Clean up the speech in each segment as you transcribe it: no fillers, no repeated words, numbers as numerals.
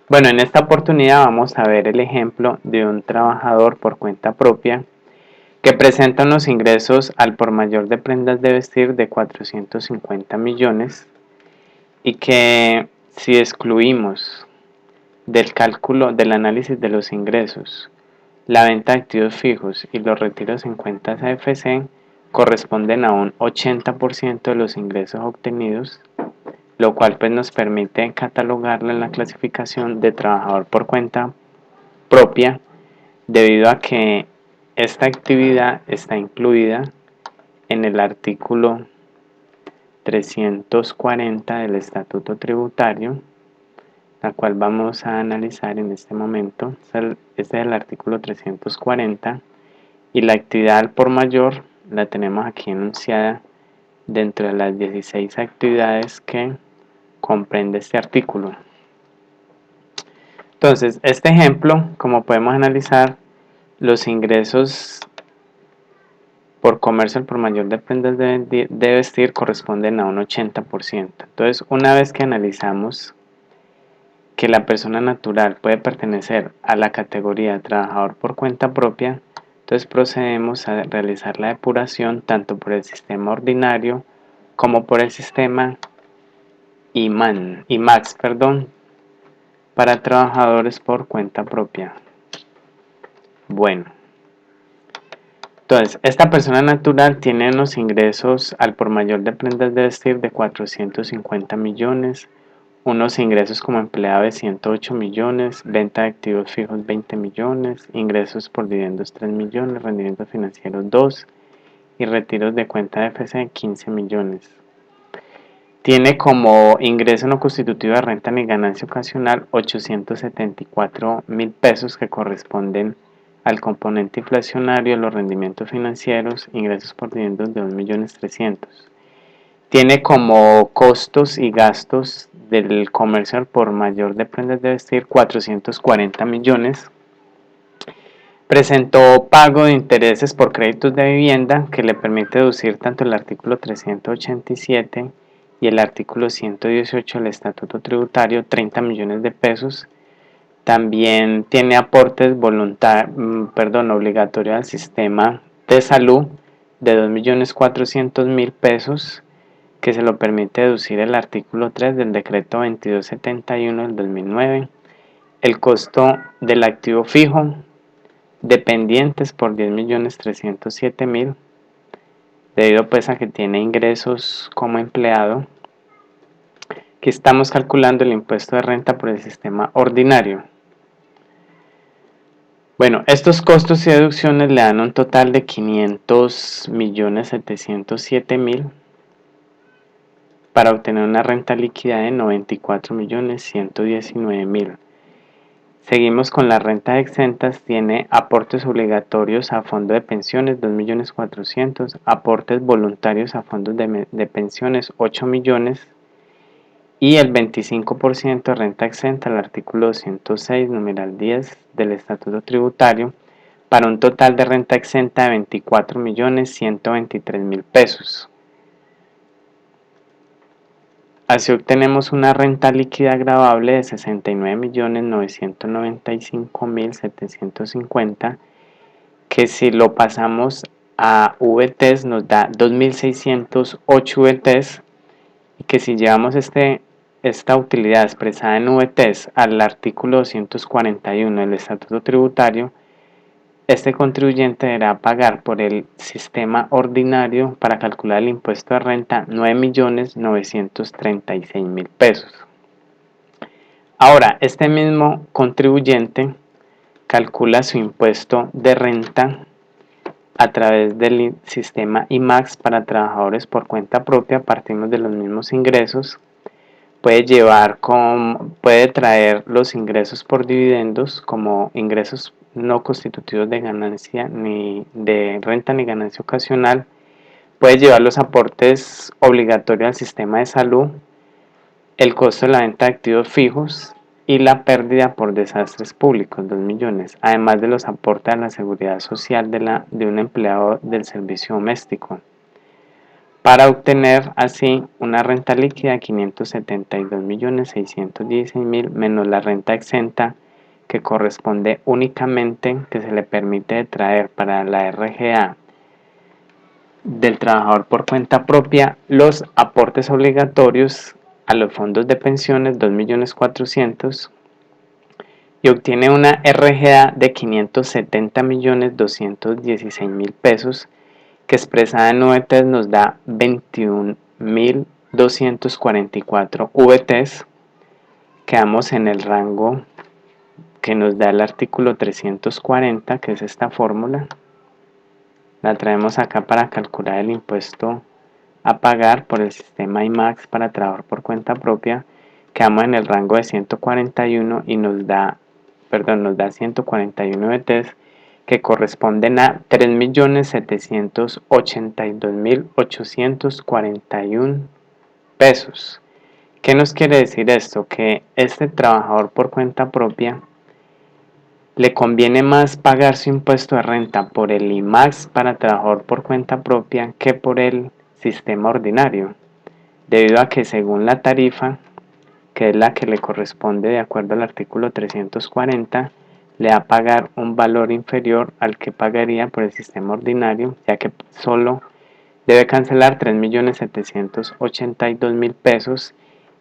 Bueno, en esta oportunidad vamos a ver el ejemplo de un trabajador por cuenta propia que presenta unos ingresos al por mayor de prendas de vestir de 450 millones y que si excluimos del cálculo del análisis de los ingresos, la venta de activos fijos y los retiros en cuentas AFC corresponden a un 80% de los ingresos obtenidos, lo cual pues nos permite catalogarlo en la clasificación de trabajador por cuenta propia, debido a que esta actividad está incluida en el artículo 340 del Estatuto Tributario, la cual vamos a analizar en este momento. Este es el artículo 340 y la actividad al por mayor la tenemos aquí enunciada dentro de las 16 actividades que comprende este artículo. Entonces, este ejemplo, como podemos analizar, los ingresos por comercio al por mayor de prendas de vestir corresponden a un 80%. Entonces, una vez que analizamos que la persona natural puede pertenecer a la categoría de trabajador por cuenta propia, entonces procedemos a realizar la depuración tanto por el sistema ordinario como por el sistema IMAX, para trabajadores por cuenta propia. Bueno, entonces esta persona natural tiene unos ingresos al por mayor de prendas de vestir de 450 millones, unos ingresos como empleado de 108 millones, venta de activos fijos 20 millones, ingresos por dividendos 3 millones, rendimientos financieros 2 y retiros de cuenta de FC 15 millones. Tiene como ingreso no constitutivo de renta ni ganancia ocasional 874.000 pesos que corresponden al componente inflacionario de los rendimientos financieros, ingresos por dividendos de 2.300.000. Tiene como costos y gastos del comercio al por mayor de prendas de vestir 440 millones. Presentó pago de intereses por créditos de vivienda que le permite deducir tanto el artículo 387 y el artículo 118 del Estatuto Tributario 30 millones de pesos. También tiene aportes obligatorios al sistema de salud de 2.400.000 pesos que se lo permite deducir el artículo 3 del decreto 2271 del 2009, el costo del activo fijo, dependientes por 10.307.000, debido pues a que tiene ingresos como empleado, que estamos calculando el impuesto de renta por el sistema ordinario. Bueno, estos costos y deducciones le dan un total de 500.707.000 para obtener una renta líquida de 94.119.000. Seguimos con las rentas exentas. Tiene aportes obligatorios a fondo de pensiones 2.400.000, aportes voluntarios a fondos de pensiones 8 millones y el 25% de renta exenta al artículo 206 numeral 10 del Estatuto Tributario, para un total de renta exenta de 24.123.000 pesos. Así obtenemos una renta líquida gravable de 69.995.750, que si lo pasamos a VTs nos da 2.608 VTs, y que si llevamos esta utilidad expresada en VTs al artículo 241 del Estatuto Tributario, este contribuyente deberá pagar por el sistema ordinario para calcular el impuesto de renta 9.936.000 pesos. Ahora, este mismo contribuyente calcula su impuesto de renta a través del sistema IMAX para trabajadores por cuenta propia. Partimos de los mismos ingresos. Puede traer los ingresos por dividendos como ingresos no constitutivos de ganancia ni de renta ni ganancia ocasional. Puede llevar los aportes obligatorios al sistema de salud, el costo de la venta de activos fijos y la pérdida por desastres públicos, 2 millones, además de los aportes a la seguridad social de un empleado del servicio doméstico. para obtener así una renta líquida de 572.616.000 menos la renta exenta, que corresponde únicamente, que se le permite traer para la RGA del trabajador por cuenta propia, los aportes obligatorios a los fondos de pensiones, 2.400.000, y obtiene una RGA de 570.216.000 pesos, que expresada en VTs nos da 21.244 VTs. Quedamos en el rango que nos da el artículo 340, que es esta fórmula. La traemos acá para calcular el impuesto a pagar por el sistema IMAX para trabajador por cuenta propia. Quedamos en el rango de 141 y nos da 141 VTs, que corresponden a 3.782.841 pesos. ¿Qué nos quiere decir esto? Que este trabajador por cuenta propia le conviene más pagar su impuesto de renta por el IMAX para trabajador por cuenta propia que por el sistema ordinario, debido a que según la tarifa, que es la que le corresponde de acuerdo al artículo 340, le va a pagar un valor inferior al que pagaría por el sistema ordinario, ya que solo debe cancelar 3.782.000 pesos,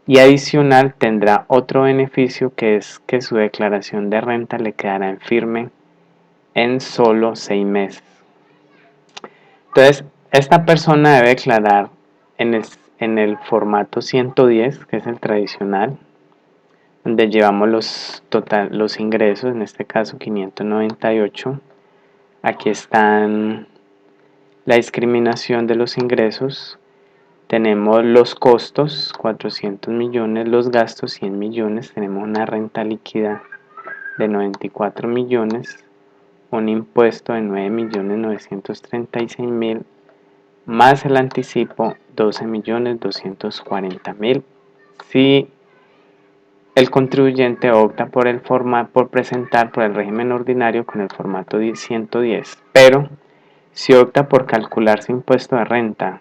y adicional tendrá otro beneficio, que es que su declaración de renta le quedará en firme en solo 6 meses. Entonces, esta persona debe declarar en el formato 110, que es el tradicional, donde llevamos los ingresos, en este caso 598. Aquí están la discriminación de los ingresos. Tenemos los costos, 400 millones, los gastos, 100 millones. Tenemos una renta líquida de 94 millones, un impuesto de 9.936.000, más el anticipo, 12.240.000. Si el contribuyente opta por presentar por el régimen ordinario con el formato 110, pero si opta por calcular su impuesto de renta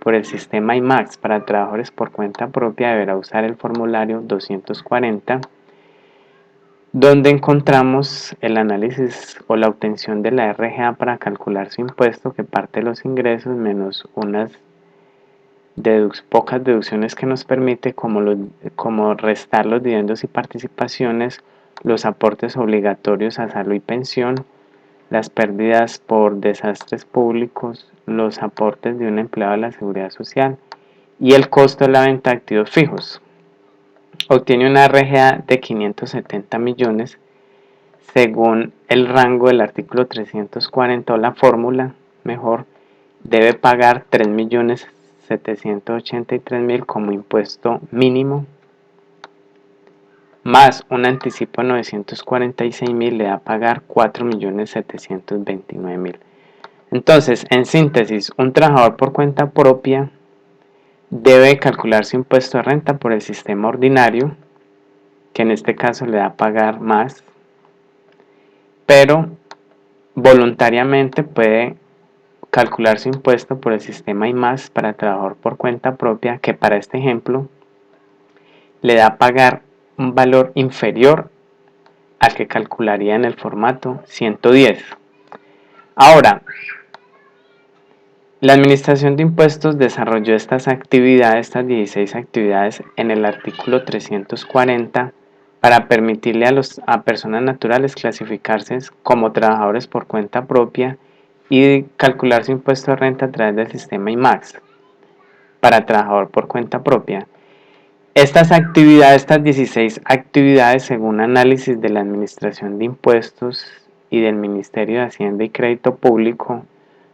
por el sistema IMAX para trabajadores por cuenta propia, deberá usar el formulario 240, donde encontramos el análisis o la obtención de la RGA para calcular su impuesto, que parte de los ingresos menos unas pocas deducciones que nos permite, como restar los dividendos y participaciones, los aportes obligatorios a salud y pensión, las pérdidas por desastres públicos, los aportes de un empleado a la seguridad social y el costo de la venta de activos fijos. Obtiene una RGA de 570 millones según el rango del artículo 340, o la fórmula mejor. Debe pagar 3.783.000 como impuesto mínimo, más un anticipo de 946.000, le va a pagar 4.729.000. Entonces, en síntesis, un trabajador por cuenta propia debe calcular su impuesto de renta por el sistema ordinario, que en este caso le va a pagar más, pero voluntariamente puede calcular su impuesto por el sistema IMAX para trabajador por cuenta propia, que para este ejemplo le da a pagar un valor inferior al que calcularía en el formato 110. Ahora, la Administración de Impuestos desarrolló estas 16 actividades en el artículo 340 para permitirle a personas naturales clasificarse como trabajadores por cuenta propia y calcular su impuesto de renta a través del sistema IMAX para trabajador por cuenta propia. Estas 16 actividades, según análisis de la Administración de Impuestos y del Ministerio de Hacienda y Crédito Público,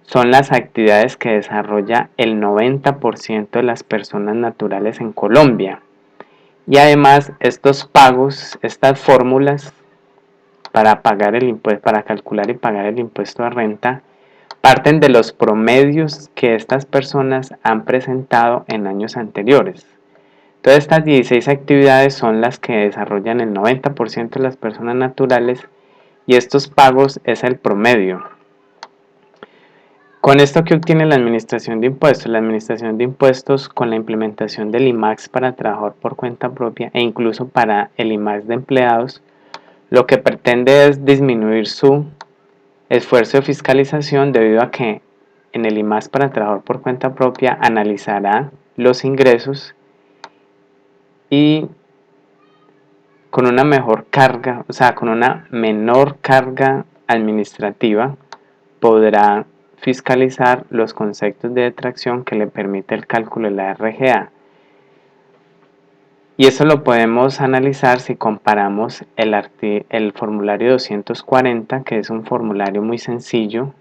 son las actividades que desarrolla el 90% de las personas naturales en Colombia. Y además, estos pagos, estas fórmulas para pagar el impuesto, para calcular y pagar el impuesto de renta, parten de los promedios que estas personas han presentado en años anteriores. Todas estas 16 actividades son las que desarrollan el 90% de las personas naturales, y estos pagos es el promedio. Con esto, ¿qué obtiene la Administración de Impuestos? La Administración de Impuestos, con la implementación del IMAX para trabajador por cuenta propia e incluso para el IMAX de empleados, lo que pretende es disminuir su esfuerzo de fiscalización, debido a que en el IMAX para trabajador por cuenta propia analizará los ingresos y con una mejor carga, o sea, con una menor carga administrativa, podrá fiscalizar los conceptos de detracción que le permite el cálculo de la RGA. Y eso lo podemos analizar si comparamos el formulario 240, que es un formulario muy sencillo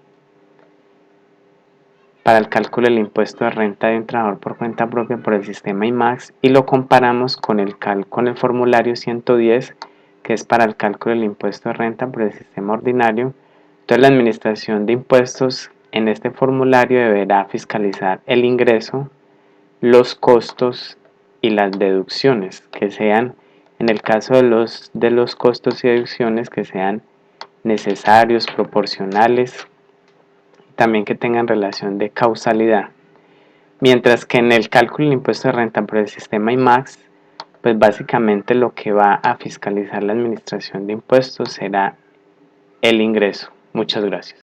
para el cálculo del impuesto de renta de un trabajador por cuenta propia por el sistema IMAX, y lo comparamos con el formulario 110, que es para el cálculo del impuesto de renta por el sistema ordinario. Entonces, la Administración de Impuestos en este formulario deberá fiscalizar el ingreso, los costos y las deducciones, que sean, en el caso de los costos y deducciones, que sean necesarios, proporcionales, también que tengan relación de causalidad. Mientras que en el cálculo del impuesto de renta por el sistema IMAX, pues básicamente lo que va a fiscalizar la Administración de Impuestos será el ingreso. Muchas gracias.